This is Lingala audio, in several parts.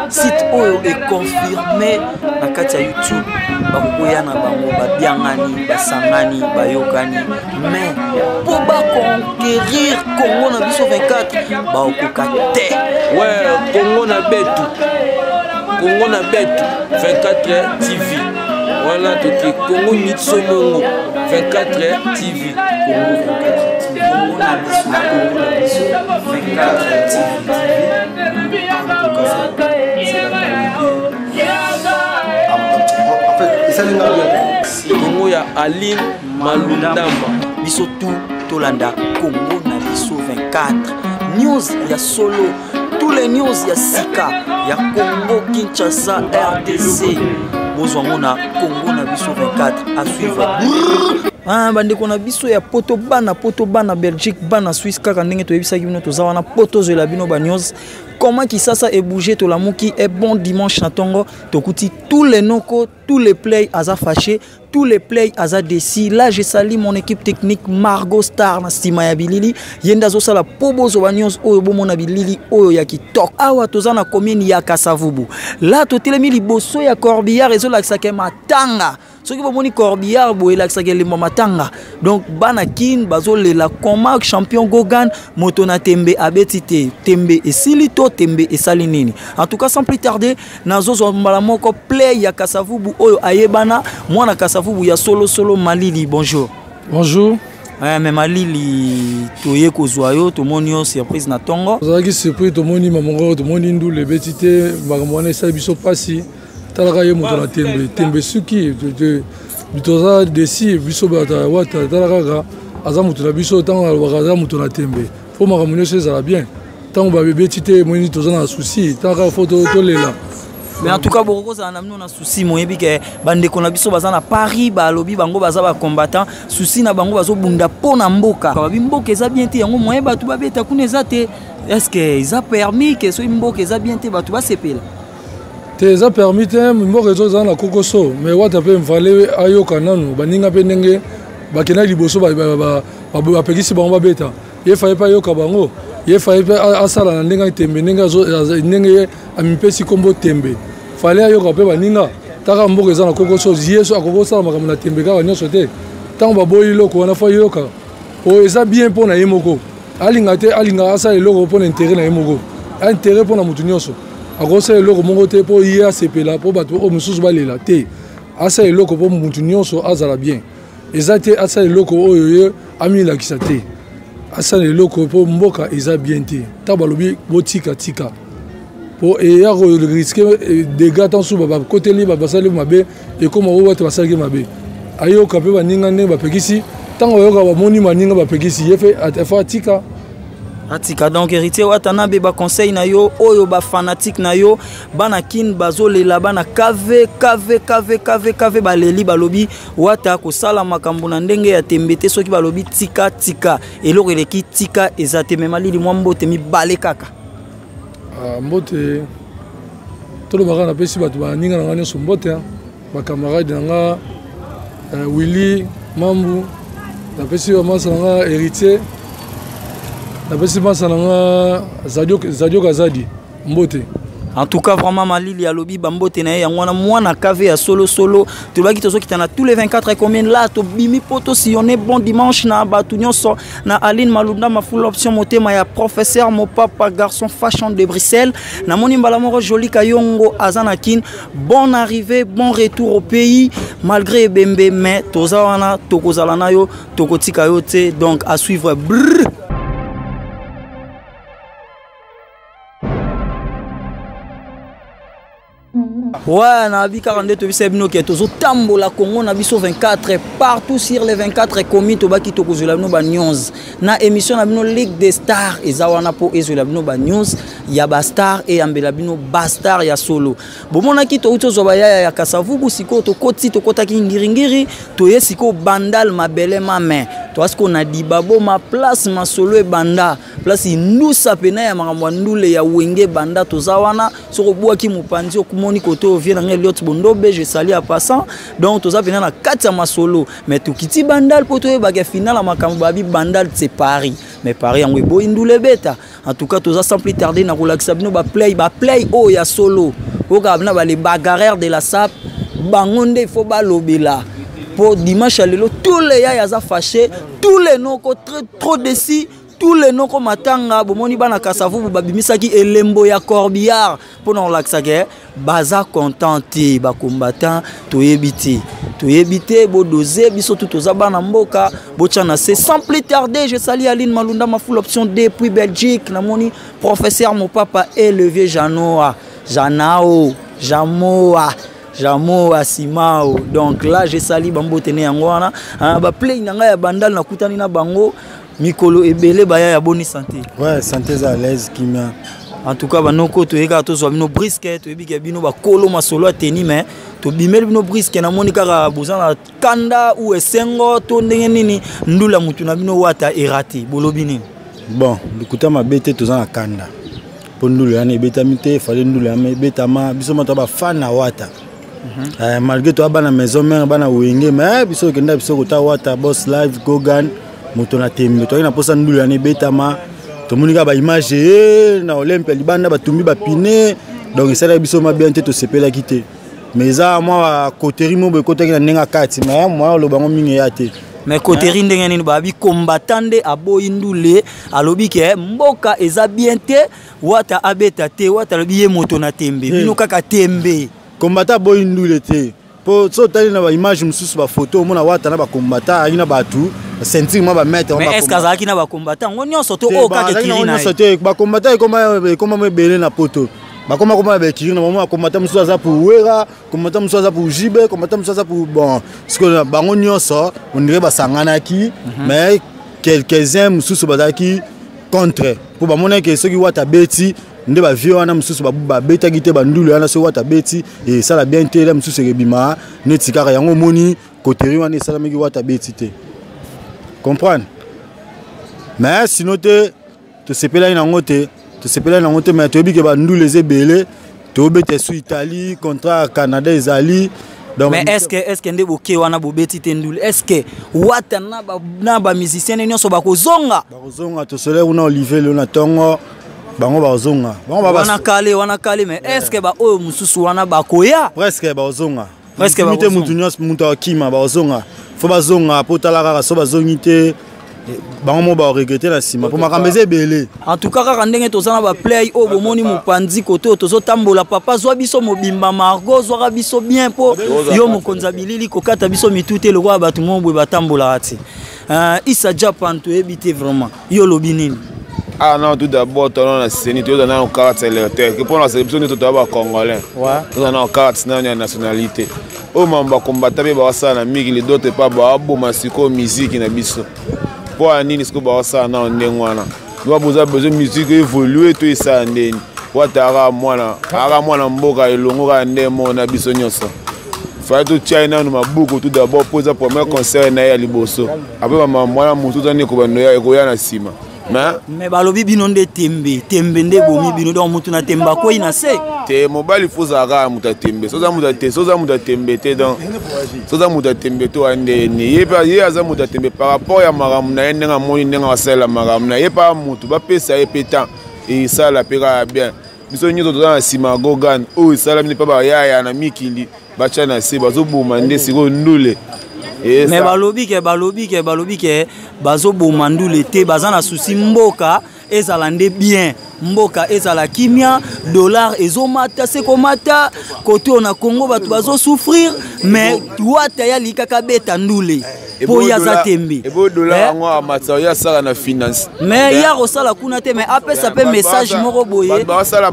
Site oyo est confirmé na kati ya YouTube bakoya na bango babiangani basangani bayokani mais pour ba conquérir Congo na biso 24 bakoka te ouais Congo na betu 24 TV voilà toki Congo Mitsomongo 24 TV Congo na biso 24 TV Congo ya Aline Malundamba biso tout tolanda Congo na biso 24 news ya solo tous les news ya sika ya Congo Kinshasa RDC bozwango na Congo na biso 24 à suivre. Bandeko na biso ya poto bana Belgique bana Suisse kaka ndenge toyebisaki bino toza wana poto zo la bino ba news comment qui ça est bougé to la muki est bon dimanche na tongo tokuti tous les noko tous les play aza fâché tous les play aza décis là je salue mon équipe technique Margot Star na stima ya bilili yenda zo sala pobozo ba news oyo bomona bilili oyo ya kitok awa toza na commune ya Kasavubu là totelemi liboso ya Corbillard ezo lakisa ke matanga soki bomoni Corbillard boye lakisa ke lemba matanga donc bana kin bazo lela koma champion Gogan moto na tembe abetite tembe esilito tembe esali nini en tout cas sans plus tarder nazo zo mbala moko play ya Kasavubu oyo ayebana mwana Kasavubu ya solo Malili bonjour mais Malili toye kozwa yo tomoni yo surprise na tongo zaki surprise tomoni mamongo tomoni ndule betite bakamwana esa biso pasi talaka ye moto na tembe suki bitoza desi biso bata wata talaka aza moto na biso tango bakaza moto na tembe fo makamuna se ça bien tango ba betite moni toza na souci talaka photo tolela. Mais en tout cas beaucoup ça na mino na souci moyebi ke bande ko na biso baza na Paris ba lobi bango baza ba combattant souci na bango bazo bunda pona mboka ba mboka eza bien te yango moyeba tu ba beta kuna eza te est-ce que ils a permis que so mboka eza bien te ba tu ba sepela te eza permis te mboka ezo za na kokoso mais wata pe mfale ayoka nanu baninga pe ndenge bakena liboso ba pekisi bango ba beta ye faye pa yoka bango ye faye pa asala na ndenge tembe ndenge amipesi kombo tembe fale ayoka pe baninga taka mboka eza na kokoso yeso akokosala makambo na tembe kaka nyonso te ntango baboyi loko wana fa yoka oyo eza bien mpo na ye moko alinga asala eloko mpo na intere na ye moko intere mpo na motu nyonso akosala eloko moko te mpo ye asepela mpo bato oyo mosusu balela te asala eloko mpo motu nyonso azala bien eza te asala eloko oyo ye amilakisa te asala eloko mpo mboka eza bien te ntango balobi botika po eya risque dégâts tant sous baba koteli basali mabe ekoma oyo bato basalaki mabe ayoka mpe baninga ndenge bapekisi ntango ayoka bamoni maninga bapekisi ye fe afa atika donc héritier watana be ba conseil na yo oyo ba fanatique na yo bana kin bazolela bana kave baleli balobi wata ko sala makambo na ndenge ya tembete soki balobi tika eloko eleki tika ezate Malili mwambote mi bale kaka mbote tolo baka na pesi bato baninga na nga nyonso mbote bakamarade na nga Willy Mambu na pesi bamasa na nga héritier na pesi bamasa na nga Zadio Kazadi mbote. En tout cas vraiment Malili alobi bambote na ye yangwana mwana kave ya solo to baki tozo kitana tous les 24 communes là to bimi poto sillonner bon dimanche na batu nyonso na Aline Malundamba full option motema ya professeur mon papa garçon fashion de Bruxelles na moni mbala moko joli kayongo azanakin bon arrivée bon retour au pays malgré bembe mais toza wana tokozala na yo tokotika yo te donc à suivre. Ouais, na bi 42 to bisebino ke tozo tambola Congo na biso 24 partout sur les 24 communes to baki to kozula bino ba news na émission na bino Ligue des Stars ezawana po ezula bino ba news ya ba star et ambela bino ba star ya solo bomona ki to uto zoba ya Kasavubu siko to koti to kota ki ngiringiri to yesiko bandal mabele main to asko na dibabo ma place ma solo e banda place inusa pena ya makamwa ndule ya wenge banda to zawana soko bua ki mupanzi okumoni koto vient dans l'autre bondobe je salue à passant donc tout ça venant na kati ma solo mais tout kiti bandal poto e ba final makambo babi bandal c'est Paris mais Paris en webo indule beta En tout cas, tous sans plus tarder, na relaxa bino ba play oh ya solo. Oka bina ba les bagarreurs de la SAP, bangonde il faut ba lobela. Pour dimanche à l'élo, tous les yaya za fâché, tous les noms trop décis, tous les noms comme matanga, bomoni bana kasavu babimisaki elembo ya corbillard pour non relaxer. Baza contenté, ba combattant, to yebiti. To yebite, bo dosé, biso tout aux abana mboka, bo tchanase. Sans plus tarder, je salue Aline Malunda, ma full option D, puis Belgique, namoni, professeur, mon papa et le vieux Janoa, Janao, Jamoa. Jamo Asimao. Donc là, je salue Bambo Tene Angwana. Ba play nanga ya bandal na kutani na bango. Mikolo ebele baya ya bonne santé. Ouais, santé à l'aise kimia. En tout cas, banoko to eka to zo bino brisket, to ebike bino ba kolo masolo ateni mais to bimel bino brisket na monika ka bozana kanda ou esengo to ndenge nini ndula mutu na bino wata erati bolobini. Bon, likuta mabete to za kanda. Pondulu ya ne beta mite fale ndulu ya me beta ma biso mata ba fan na wata. Malgré toi, bana maison mère bana wenge mais biso kenda biso kota wata boss live gogan moto na tembe to ina posa ndulu ya ne betama to monika ba image na Olympe libanda ba tumbi ba pine donc ça la biso ma bien te to sepela kité mais ça moi côté rimo be côté na nenga kati mais moi lo bango mingi yate mais côté ndenge nini ba bi combattande aboyi ndule alobi ke mboka eza bien te wata abeta te wata lobi ye moto na tembe bino kaka tembe combattant boy ndule te po so tali na ba image mususu ba photo mona wata na ba combattant ayina batu sentir moi ba mettre mais est-ce que na ba combattant ngonyo soto o ka ke kiri na ba combattant comme me belé na poto ba comme ba kiri na moment combattant mususu za pour wera combattant mususu za pour jibe combattant mususu za pour bon parce que ba ngonyo so on dirait ba sangana ki mais quelques-uns mususu bazaki contre pour ba mona ke soki wata beti nde ba vieux wana mususu ba beta gite ba ndulu wana so wata beti et ça la bien te la mususu rebima neti kaka yango moni koteri wana ça la meki wata beti te comprendre mais sinon te sepela ina ngote mais to bike ba ndulu les ebele to bete su Italie contrat Canada ezali donc mais est-ce que nde boke wana bo beti te ndulu est-ce que wata na ba musicien nyonso ba kozonga to solaire una Olivier le na tongo bango bazonga wana kale mais est-ce que ba o mususu wana bakoya presque bazonga presque ba mutu nyos mutu akima bazonga fo bazonga potala kaka so bazongite bango mo ba regretter la sima pour makambeze belé en tout cas kaka ndenge tozana ba play o bomoni mopanzi koto tozo tambola papa zwa biso mobimba margo zwa biso bien po yo mokonza bilili kokata biso mitute le kwa batu mombwe batambola ati Issa Japan to ebité vraiment yo lobinini. Ah non, tout d'abord, tu as une carte électorale. Pour la sélection, tu as un Congolais. Tu as une carte de nationalité. Au moment où combattre, tu as un d'autres pas de musique. Pour un nid, tu as un tu as besoin de musique évoluer. Tu as un nid. Tu as un mboka et longo un démon à Bissoniosa. Faut tout China nous beaucoup tout d'abord poser premier concert na ya liboso. Après moi mutu tani ko banoya e ko ya na sima. Mais balobi bino nde tembe nde bomi bino donc mutu na temba ko ina se te mobali fozaka muta tembe soza muta tembe te donc soza muta tembe to ande ni ye aza muta tembe par rapport ya maram na ndenga moni ndenga wasala maram na ye pa mutu ba pesa ye petan et ça la pera bien biso nyoto to na sima gogan o sala mini pa ba ya na mikili ba chana se bazo boma nde siko ndule. Mais balobi ke bazo bomandu l'été bazana souci mboka ezala nde bien mboka ezala kimia dollar ezomata sekomata côté on a Congo batu bazo souffrir mais wata ya likaka beta ndule po ya za tembe e bo dollar ngo amata ya sala na finance mais ya rosala kuna te mais apesa pe message moko boye ba sala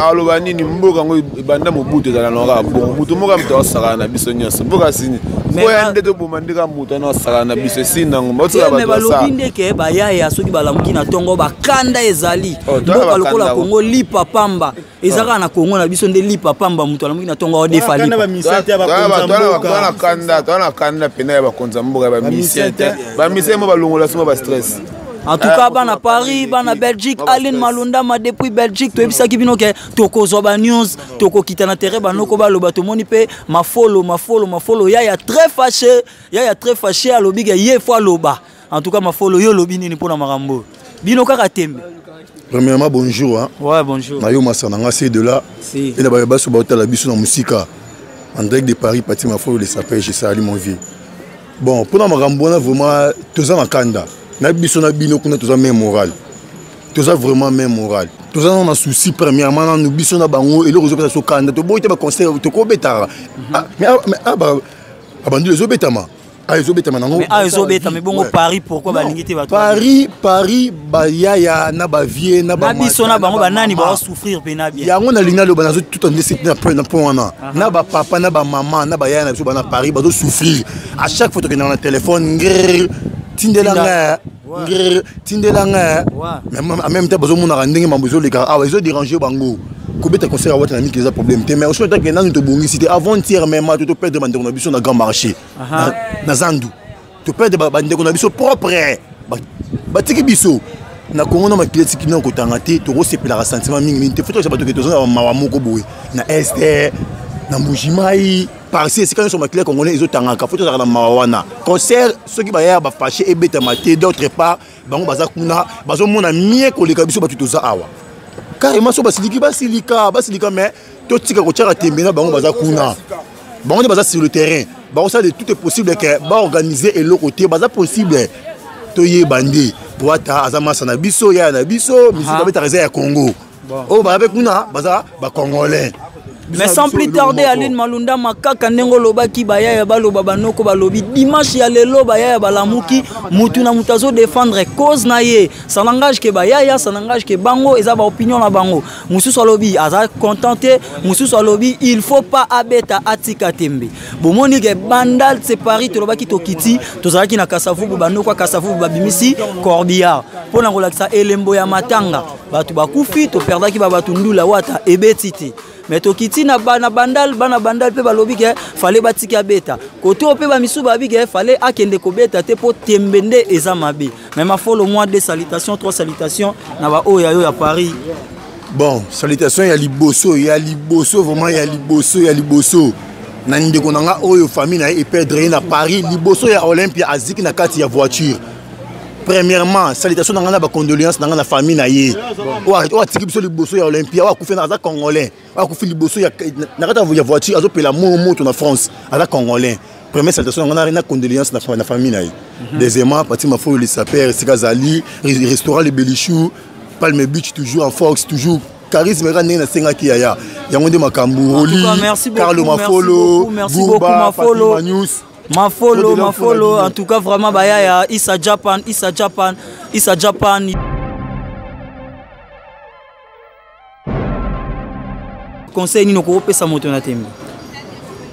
aloba nini mboka ngo banda mobutu ezala na bon mutu moko mto sala na biso nyonso mboka sini mais ndeto bomandika mutu na sala na biso sinango motsa ba balobi ndeke ba ya soki balamuki na tongo bakanda ezali mboka lokola Congo lipa pamba ezaka na Congo na biso nde lipa pamba mutu alamuki na tongo odefali kanda ba misete ba konza mboka kanda pena ya bakonza mboka ba misete mo balongola soma ba stress. En tout cas, bana Paris, bana Belgique, Aline Malunda ma depuis Belgique, tu ebisa ki bino ke toko zoba news, toko kitana terre banoko ba loba to moni pe ma follow ya très fâché à lobi ye fois loba. En tout cas ma follow yo lobi nini pona marambo. Bino kaka tembe. Premièrement, bonjour. Hein. Ouais, bonjour. Nayo Massananga, c'est de là. Si. Et d'abord, je vais la biso dans Moussika. En direct de Paris, Pati Mafo, les sapeurs, j'ai sali mon vie. Bon, pour nous, vraiment, tous en Kanda. Na biso na bino, tous en même moral. Tous en vraiment même moral. Tous en a souci, premièrement, nous biso na bango, et le réseau sur Kanda. Tu peux conseiller, tu peux bétara. Mais abandonne les obétaments. Mais bon Paris pourquoi balingité va Paris baya na ba vie na ba biso na bango banani ba souffrir pe na bien ya ngona linga lo banazo tout en décide na point na ba papa na ba maman na ba ya na biso bana Paris ba do souffrir à chaque fois que na téléphone tindelanga même en même temps bazo mona ndenge mambozo les gars ils ont dérangé bango Kobeta conseil à votre ami qui a des problèmes. Mais aussi, que nous avons cité avant-hier même, tu peux perdre des conditions dans le grand marché. Dans Zandou. Tu peux perdre des conditions propres. Batiki biso. Na Congo na makileti qui n'ont qu'autant raté, tu reçois le ressentiment mingi. Tu fais toi, tu es dans Mawamoko boui. Na Esther, na Mujimai. Parce que quand ils sont makileti congolais, ils ont tangaka. Faut toi dans Mawana. Concert, ceux qui baillent ba fâché et bête maté. D'autre part, bango bazakuna, bazo mona mieux que les kabiso batu toza awa. Carrément, basilika, mais tout ce qui est tembe na bango bazakuna. Bango baza sur le terrain. Bango ça de tout est possible que ba organiser et l'autre côté baza possible. Toye bandi. Boata azama sana biso ya na biso, biso ba beta ya Congo. Oh ba avec kuna baza ba congolais. Mais sans plus tarder, Aline Malunda Makaka Nengo Loba ki baya ya baloba banoko balobi dimanche ya lelo baya ya balamuki mutuna mutazo défendre cause na ye. Ça n'engage que baya ya, ça n'engage que bango eza ba opinion na bango. Mususu alobi aza contenté, mususu alobi il faut pas abeta atika tembe. Bomoni ke bandal séparé to loba ki tokiti, tozalaki na Kasavu banoko Kasavu babimisi Corbillard. Pona kolakisa elembo ya matanga, batu bakufi to perdaki ba batu ndula wata ebetiti. Mais tokiti na bandal pe balobi ke fallait batika beta côté ope ba misu babi ke fallait akende ko beta te po tembende eza mabe mais ma faut le mois de salutations 3 salutations na ba oya yo ya Paris. Bon salutations ya liboso vraiment ya liboso na ndeko nanga oyo famille na e perdre na Paris liboso ya Olympia aziki na kati ya voiture. Premièrement, salutations dans la condoléance dans la famille na ye. Wa tiki biso liboso ya Olympia wa kufa na za congolais. Wa kufa liboso ya na kata ya voiture azo pela moto na France ala congolais. Première salutation dans la condoléance dans la famille na ye. Deuxièmement, Pati Mafo les sapeurs Sikazali, restaurant les Belichou, Palme Beach toujours en force toujours charisme rane na senga ki ya. Yangonde makambu Oli, Carlo Mafolo, merci beaucoup Mafolo. Mafolo, en tout cas vraiment baya Issa Japan. Conseil ni noko pesa moto na tembe.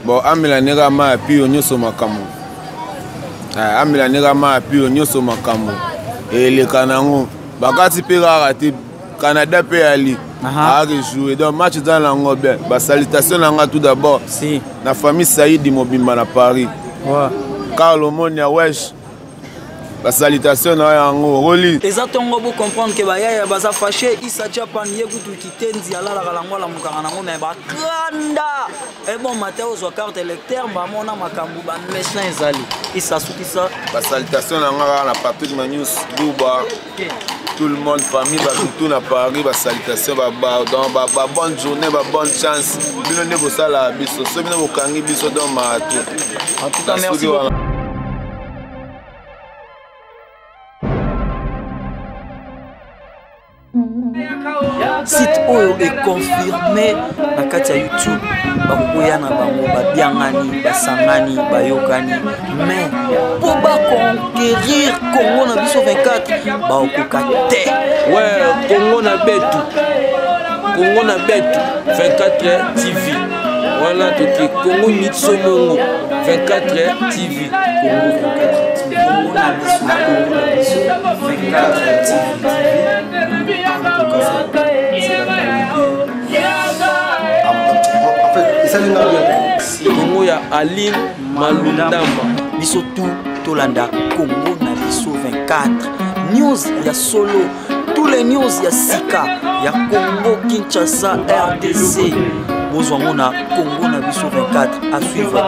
Bon, amela nega ma pi onyoso makambo. Amela nega ma pi onyoso makambo. Et le kanango bakati pe raté Canada pe ali. A joué donc match dans la ngobé. Ba salutation nanga tout d'abord. Si. Na famille Saïd Mobimba na Paris. Ouais. Carlo Monia wesh. La salutation na yango Roli. Exactement pour comprendre que baya baza fâché Issa Japan yegutu kitenzi ala la kalangwa la mukanga nango mais ba kanda. Et bon matin aux carte électeur ba mona makambu ba méchant ezali. Issa sukisa. La salutation na Patrick Manius Duba. Tout le monde famille ba tout na Paris ba salutation ba bonne journée ba bonne chance. Bino ne bo sala biso so bino bokangi biso dans mato. En tout cas merci beaucoup. Site oyo est confirmé na kati ya YouTube bakoya na bango babiangani basangani bayokani mais pour conquérir Congo na biso 24 bakoka te ouais Congo na betu 24 TV voilà toki Congo Nitso Mongo 24 TV Congo 24 TV Congo na biso 24 TV Congo ya Aline Malunda biso tout tolanda Congo na biso 24 news ya solo tous les news ya sika ya Congo Kinshasa RDC bozwa mona Congo na biso 24 à suivre.